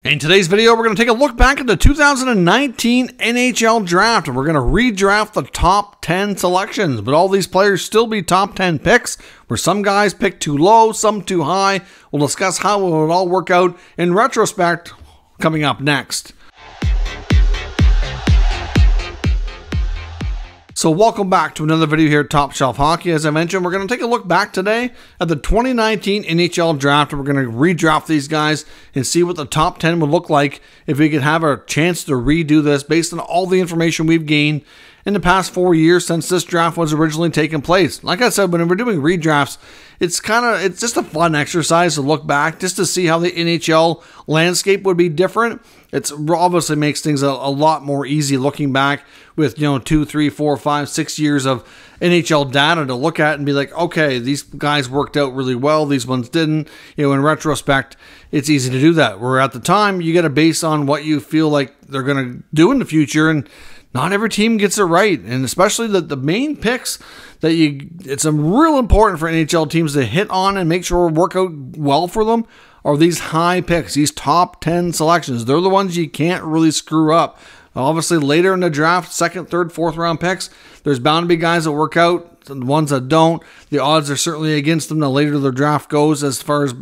In today's video, we're going to take a look back at the 2019 NHL Draft, and we're going to redraft the top 10 selections. But all these players still be top 10 picks, where some guys pick too low, some too high. We'll discuss how it will all work out in retrospect coming up next. So welcome back to another video here at Top Shelf Hockey. As I mentioned, we're going to take a look back today at the 2019 NHL Draft. We're going to redraft these guys and see what the top 10 would look like if we could have a chance to redo this based on all the information we've gained in the past 4 years since this draft was originally taking place. Like I said, when we're doing redrafts, it's just a fun exercise to look back just to see how the NHL landscape would be different. It's obviously makes things a lot more easy looking back with 2, 3, 4, 5, 6 years of NHL data to look at and be like, okay, these guys worked out really well, these ones didn't. In retrospect, it's easy to do that. Where at the time, you got to base on what you feel like they're going to do in the future, and not every team gets it right. And especially the main picks that it's real important for NHL teams to hit on and make sure work out well for them are these high picks, these top 10 selections. They're the ones you can't really screw up. Obviously, later in the draft, second, third, fourth round picks, there's bound to be guys that work out, the ones that don't. The odds are certainly against them the later the draft goes as far as,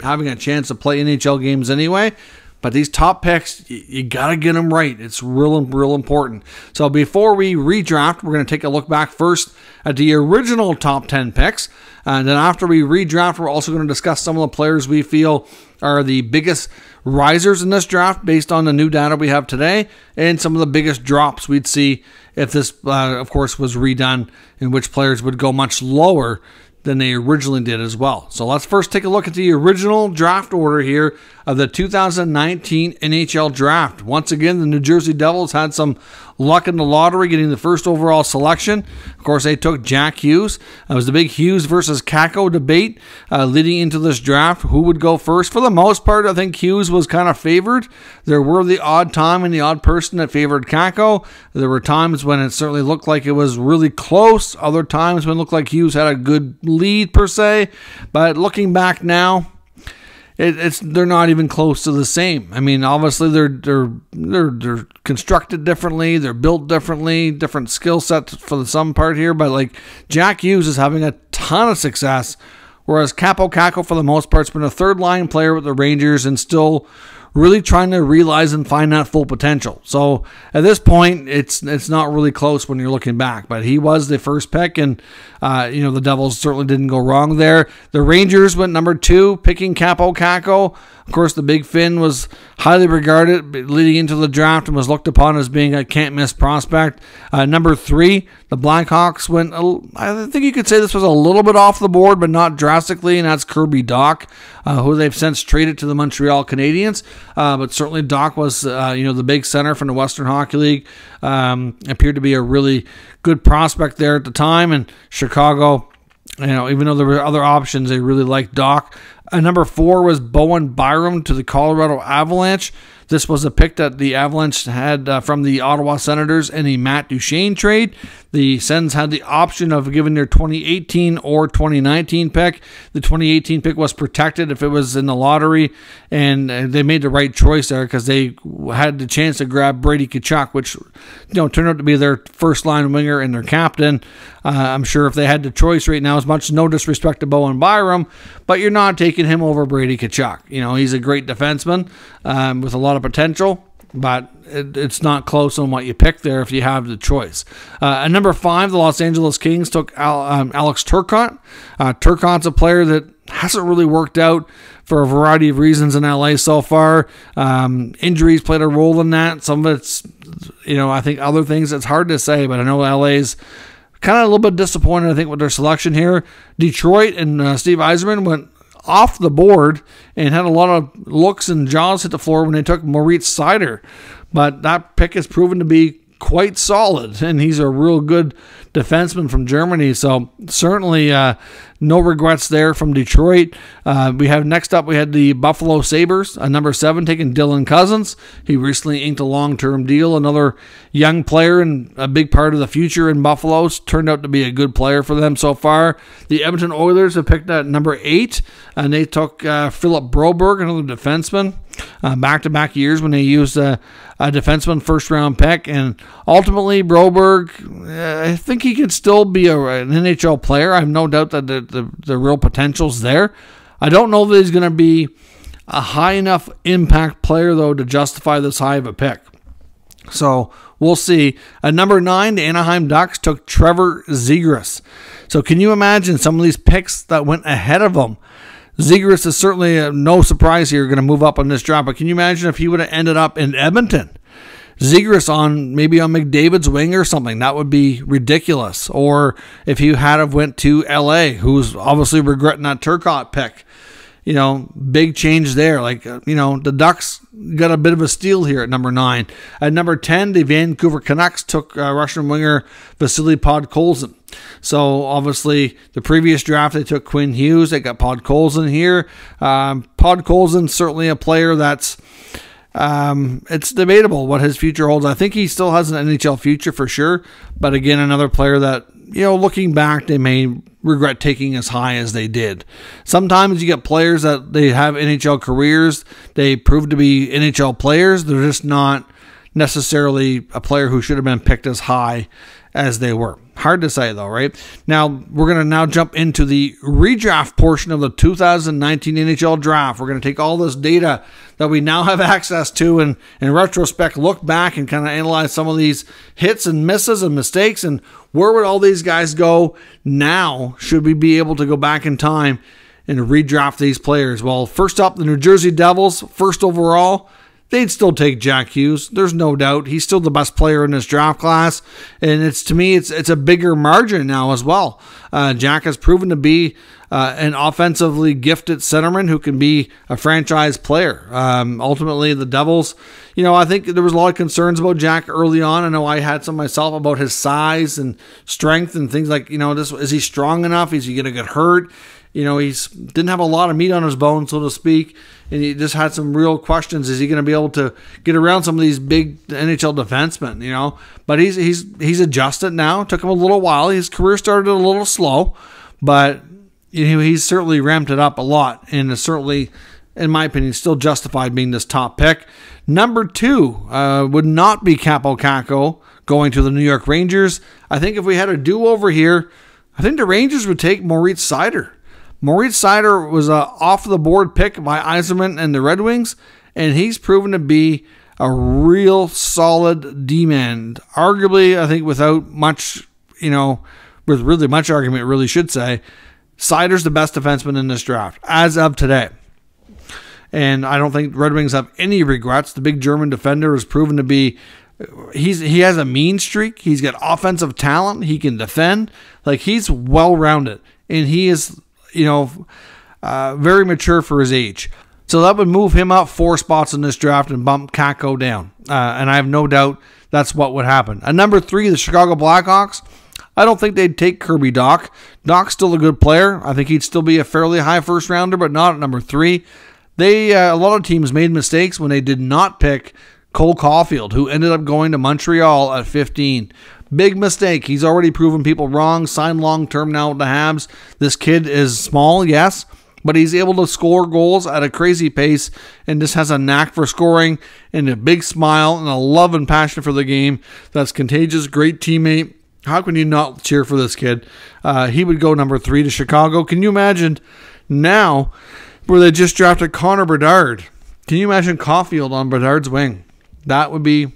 having a chance to play NHL games anyway. But these top picks, you got to get them right. It's real important. So before we redraft, we're going to take a look back first at the original top 10 picks. And then after we redraft, we're also going to discuss some of the players we feel are the biggest risers in this draft based on the new data we have today, and some of the biggest drops we'd see if this, of course, was redone, and which players would go much lower than they originally did as well. So let's first take a look at the original draft order here of the 2019 NHL Draft. Once again, the New Jersey Devils had some luck in the lottery getting the first overall selection. Of course, they took Jack Hughes. It was the big Hughes versus Kakko debate leading into this draft. Who would go first? For the most part, I think Hughes was kind of favored. There were the odd time and the odd person that favored Kakko. There were times when it certainly looked like it was really close. Other times when it looked like Hughes had a good lead per se. But looking back now, they're not even close to the same. I mean, obviously they're constructed differently, they're built differently, different skill sets for the some part here. But like Jack Hughes is having a ton of success, whereas Kakko for the most part has been a third line player with the Rangers and still really trying to realize and find that full potential. So at this point, it's not really close when you're looking back. But he was the first pick, and the Devils certainly didn't go wrong there. The Rangers went number 2, picking Kakko. Of course, the Big Finn was highly regarded leading into the draft and was looked upon as being a can't-miss prospect. Number 3, the Blackhawks went, I think you could say this was a little bit off the board, but not drastically, and that's Kirby Dach, who they've since traded to the Montreal Canadiens. But certainly Dach was, the big center from the Western Hockey League. Appeared to be a really good prospect there at the time, and Chicago, even though there were other options, they really liked Dach. Number 4 was Bowen Byram to the Colorado Avalanche. This was a pick that the Avalanche had from the Ottawa Senators in the Matt Duchene trade. The Sens had the option of giving their 2018 or 2019 pick. The 2018 pick was protected if it was in the lottery, and they made the right choice there because they had the chance to grab Brady Tkachuk, which turned out to be their first-line winger and their captain. I'm sure if they had the choice right now, as much no disrespect to Bowen Byram, but you're not taking him over Brady Tkachuk. He's a great defenseman with a lot of potential, but it's not close on what you pick there if you have the choice. At number 5, the Los Angeles Kings took Alex Turcotte. Turcotte's a player that hasn't really worked out for a variety of reasons in LA so far. Injuries played a role in that. Some of it's, I think other things, it's hard to say, but I know LA's kind of a little bit disappointed, I think, with their selection here. Detroit and Steve Yzerman went off the board and had a lot of looks and jaws hit the floor when they took Moritz Seider. But that pick has proven to be quite solid, and he's a real good defenseman from Germany. So certainly no regrets there from Detroit. Next up we had the Buffalo Sabres, number 7, taking Dylan Cousins. He recently inked a long-term deal. Another young player and a big part of the future in Buffalo's turned out to be a good player for them so far. The Edmonton Oilers have picked at number 8, and they took Philip Broberg, another defenseman. back-to-back years when they used a defenseman first-round pick. And ultimately, Broberg, I think he could still be an NHL player. I have no doubt that the real potential's there. I don't know that he's going to be a high enough impact player, though, to justify this high of a pick. So we'll see. At number 9, the Anaheim Ducks took Trevor Zegras. So can you imagine some of these picks that went ahead of him? Zegras is certainly no surprise here, going to move up on this draft. But can you imagine if he would have ended up in Edmonton? Zegras maybe on McDavid's wing or something. That would be ridiculous. Or if he had have went to LA, who's obviously regretting that Turcotte pick. You know, big change there. Like, you know, the Ducks got a bit of a steal here at number 9. At number 10, the Vancouver Canucks took Russian winger Vasily Podkolzin. So, obviously, the previous draft, they took Quinn Hughes. They got Podkolzin here. Podkolzin, certainly a player that's, it's debatable what his future holds. I think he still has an NHL future for sure. But again, another player that, you know, looking back, they may regret taking as high as they did. Sometimes you get players that they have NHL careers. They prove to be NHL players. They're just not necessarily a player who should have been picked as high as they were. Hard to say, though, right? Now, we're going to now jump into the redraft portion of the 2019 NHL Draft. We're going to take all this data that we now have access to and, in retrospect, look back and kind of analyze some of these hits and misses and mistakes and where would all these guys go now should we be able to go back in time and redraft these players. Well, first up, the New Jersey Devils, first overall. They'd still take Jack Hughes. There's no doubt. He's still the best player in this draft class. And to me, it's a bigger margin now as well. Jack has proven to be an offensively gifted centerman who can be a franchise player. Ultimately, the Devils, you know, I think there was a lot of concerns about Jack early on. I know I had some myself about his size and strength and things like, you know, is he strong enough? Is he going to get hurt? You know, didn't have a lot of meat on his bones, so to speak, and he just had some real questions. Is he going to be able to get around some of these big NHL defensemen, you know? But he's adjusted now. It took him a little while. His career started a little slow, but you know, he's certainly ramped it up a lot, and is certainly, in my opinion, still justified being this top pick. Number 2 would not be Capo Caco going to the New York Rangers. I think if we had a do-over here, I think the Rangers would take Moritz Seider. Moritz Seider was an off-the-board pick by Yzerman and the Red Wings, and he's proven to be a real solid D-man. Arguably, I think without much, you know, with really much argument, really should say, Seider's the best defenseman in this draft, as of today. And I don't think Red Wings have any regrets. The big German defender has proven to be, he has a mean streak. He's got offensive talent. He can defend. Like, he's well-rounded, and he is, you know, very mature for his age. So that would move him up 4 spots in this draft and bump Kako down. And I have no doubt that's what would happen. At number 3, the Chicago Blackhawks. I don't think they'd take Kirby Dach. Dach's still a good player. I think he'd still be a fairly high first rounder, but not at number 3. A lot of teams made mistakes when they did not pick Cole Caufield, who ended up going to Montreal at 15. Big mistake. He's already proven people wrong. Signed long-term now with the Habs. This kid is small, yes, but he's able to score goals at a crazy pace and just has a knack for scoring and a big smile and a love and passion for the game that's contagious. Great teammate. How can you not cheer for this kid? He would go number 3 to Chicago. Can you imagine now where they just drafted Connor Bedard? Can you imagine Caufield on Bedard's wing? That would be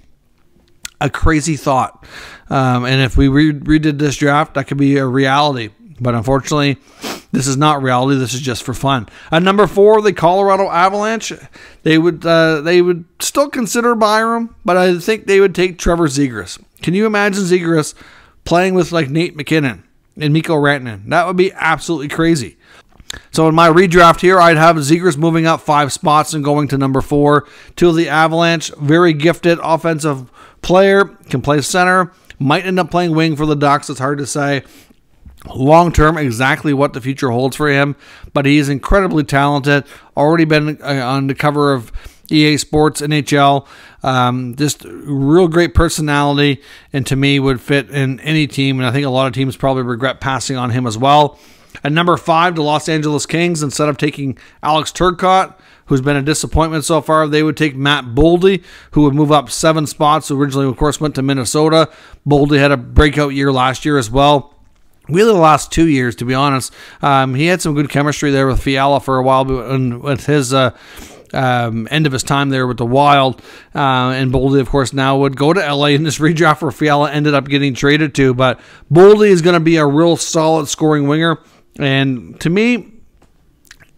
a crazy thought. And if we redid this draft, that could be a reality. But unfortunately, this is not reality. This is just for fun. At number 4, the Colorado Avalanche. They would still consider Byram, but I think they would take Trevor Zegras. Can you imagine Zegras playing with like Nate McKinnon and Mikko Rantanen? That would be absolutely crazy. So in my redraft here, I'd have Zegras moving up 5 spots and going to number 4 to the Avalanche. Very gifted offensive player, can play center, might end up playing wing for the Ducks. It's hard to say long term exactly what the future holds for him, but he is incredibly talented. Already been on the cover of EA Sports NHL. Just real great personality, and to me would fit in any team, and I think a lot of teams probably regret passing on him as well. At number 5, the Los Angeles Kings, instead of taking Alex Turcotte, who's been a disappointment so far. They would take Matt Boldy, who would move up 7 spots. Originally, of course, went to Minnesota. Boldy had a breakout year last year as well. Really the last 2 years, to be honest. He had some good chemistry there with Fiala for a while, but with his end of his time there with the Wild. And Boldy, of course, now would go to LA in this redraft where Fiala ended up getting traded to. But Boldy is going to be a real solid scoring winger. And to me,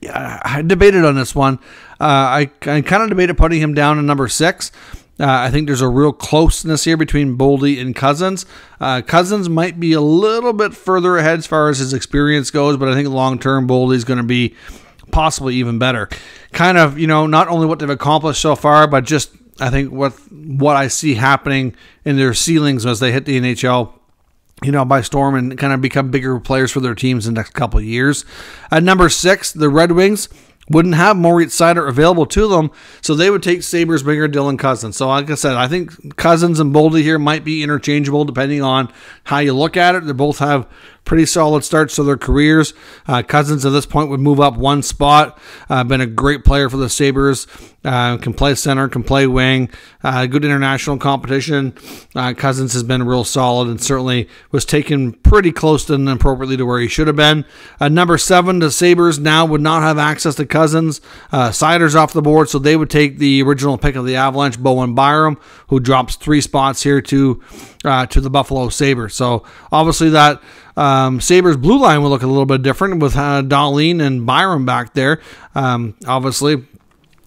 I debated on this one. I kind of debated putting him down in number 6. I think there's a real closeness here between Boldy and Cousins. Cousins might be a little bit further ahead as far as his experience goes, but I think long-term Boldy is going to be possibly even better. Kind of, not only what they've accomplished so far, but just I think what I see happening in their ceilings as they hit the NHL, by storm and kind of become bigger players for their teams in the next couple of years. At number 6, the Red Wings wouldn't have Moritz Seider available to them, so they would take Sabres winger Dylan Cousins. So like I said, I think Cousins and Boldy here might be interchangeable depending on how you look at it. They both have pretty solid starts to their careers. Cousins at this point would move up 1 spot. Been a great player for the Sabres. Can play center, can play wing. Good international competition. Cousins has been real solid and certainly was taken pretty close and appropriately to where he should have been. Number 7, the Sabres now would not have access to Cousins. Seider's off the board, so they would take the original pick of the Avalanche, Bowen Byram, who drops 3 spots here to the Buffalo Sabres. So obviously that Sabres blue line will look a little bit different with Dahlin and Byram back there. Obviously,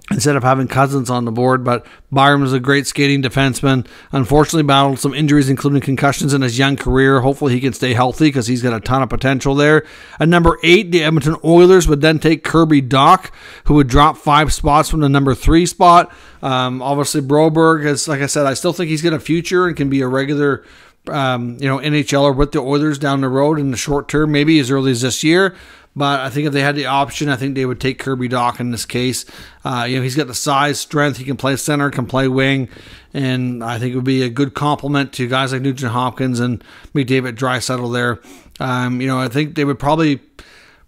instead of having Cousins on the board, but Byram is a great skating defenseman. Unfortunately, battled some injuries, including concussions in his young career. Hopefully, he can stay healthy because he's got a ton of potential there. At number 8, the Edmonton Oilers would then take Kirby Dach, who would drop 5 spots from the number 3 spot. Obviously, Broberg is, like I said, I still think he's got a future and can be a regular NHLer with the Oilers down the road in the short term, maybe as early as this year. But I think if they had the option, I think they would take Kirby Dach in this case. He's got the size, strength. He can play center, can play wing. And I think it would be a good complement to guys like Nugent Hopkins and McDavid Draisaitl there. I think they would probably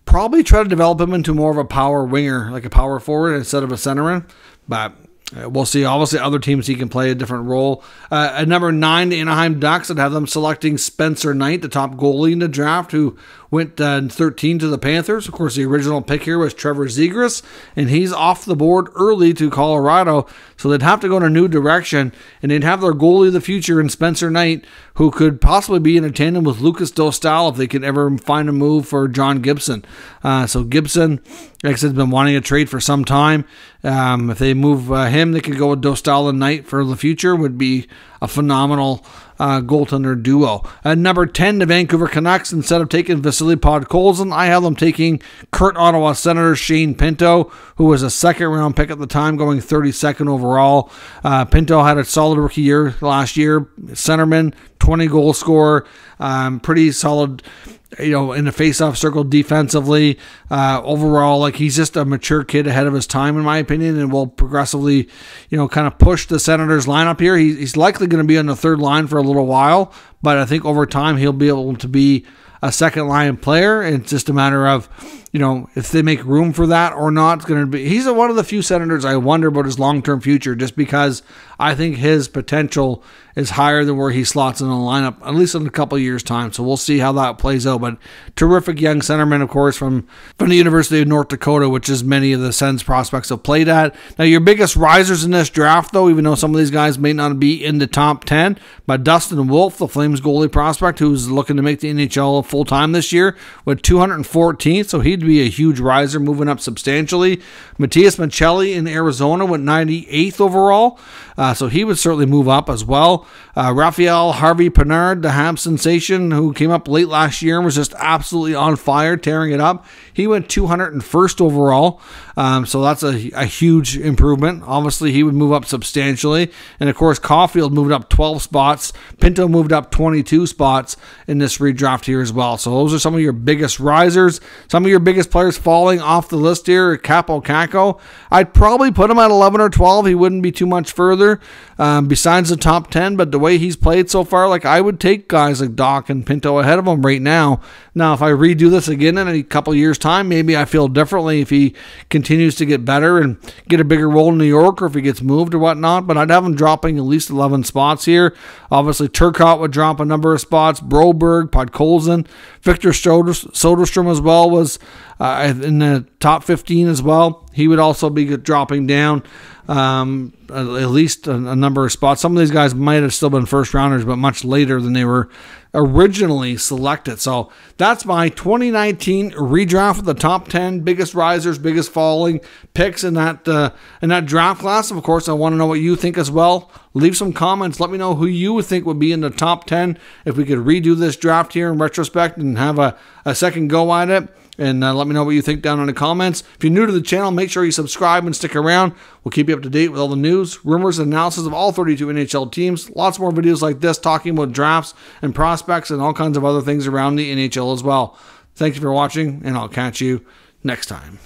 try to develop him into more of a power winger, like a power forward instead of a centerman. But we'll see. Obviously, other teams he can play a different role. At number 9, the Anaheim Ducks, I'd have them selecting Spencer Knight, the top goalie in the draft, who went 13 to the Panthers. Of course, the original pick here was Trevor Zegras, and he's off the board early to Colorado. So they'd have to go in a new direction, and they'd have their goalie of the future in Spencer Knight, who could possibly be in a tandem with Lucas Dostal if they could ever find a move for John Gibson. So Gibson, like I said, has been wanting a trade for some time. If they move him, they could go with Dostal and Knight for the future. Would be a phenomenal goaltender duo. At number 10, the Vancouver Canucks, instead of taking Vasily Podkolzin, I have them taking Kurt Ottawa Senator Shane Pinto, who was a 2nd-round pick at the time, going 32nd overall. Pinto had a solid rookie year last year. Centerman, 20-goal scorer, pretty solid, in the face-off circle defensively. Overall, he's just a mature kid ahead of his time, in my opinion, and will progressively, kind of push the Senators lineup here. He's likely going to be on the 3rd line for a little while, but I think over time he'll be able to be a 2nd-line player. And it's just a matter of, if they make room for that or not. It's going to be. He's one of the few Senators I wonder about his long-term future, just because I think his potential is higher than where he slots in the lineup, at least in a couple of years' time. So we'll see how that plays out. But terrific young centerman, of course, from the University of North Dakota, which is many of the Sens prospects have played at. Now, your biggest risers in this draft, though, even though some of these guys may not be in the top 10, but Dustin Wolf, the Flames goalie prospect, who's looking to make the NHL full-time this year, with 214th, so he'd be a huge riser, moving up substantially. Matias Maccelli in Arizona went 98th overall, so he would certainly move up as well. Raphael Harvey Pinard, the Habs sensation, who came up late last year and was just absolutely on fire, tearing it up. He went 201st overall, so that's a huge improvement. Obviously, he would move up substantially. And, of course, Caufield moved up 12 spots. Pinto moved up 22 spots in this redraft here as well. So those are some of your biggest risers. Some of your biggest players falling off the list here, Capo Caco. I'd probably put him at 11 or 12. He wouldn't be too much further besides the top 10, but the way he's played so far, like I would take guys like Doc and Pinto ahead of him right now. Now, if I redo this again in a couple years' time, maybe I feel differently if he continues to get better and get a bigger role in New York, or if he gets moved or whatnot, but I'd have him dropping at least 11 spots here. Obviously, Turcotte would drop a number of spots, Broberg, Podkolzin, Victor Soderstrom as well was in the top 15 as well. He would also be dropping down at least a number of spots. Some of these guys might have still been first rounders, but much later than they were originally selected. So that's my 2019 redraft of the top 10 biggest risers, biggest falling picks in that draft class. Of course, I want to know what you think as well. Leave some comments. Let me know who you would think would be in the top 10 if we could redo this draft here in retrospect and have a second go at it. And let me know what you think down in the comments. If you're new to the channel, make sure you subscribe and stick around. We'll keep you up to date with all the news, rumors, and analysis of all 32 NHL teams. Lots more videos like this talking about drafts and prospects and all kinds of other things around the NHL as well. Thank you for watching, and I'll catch you next time.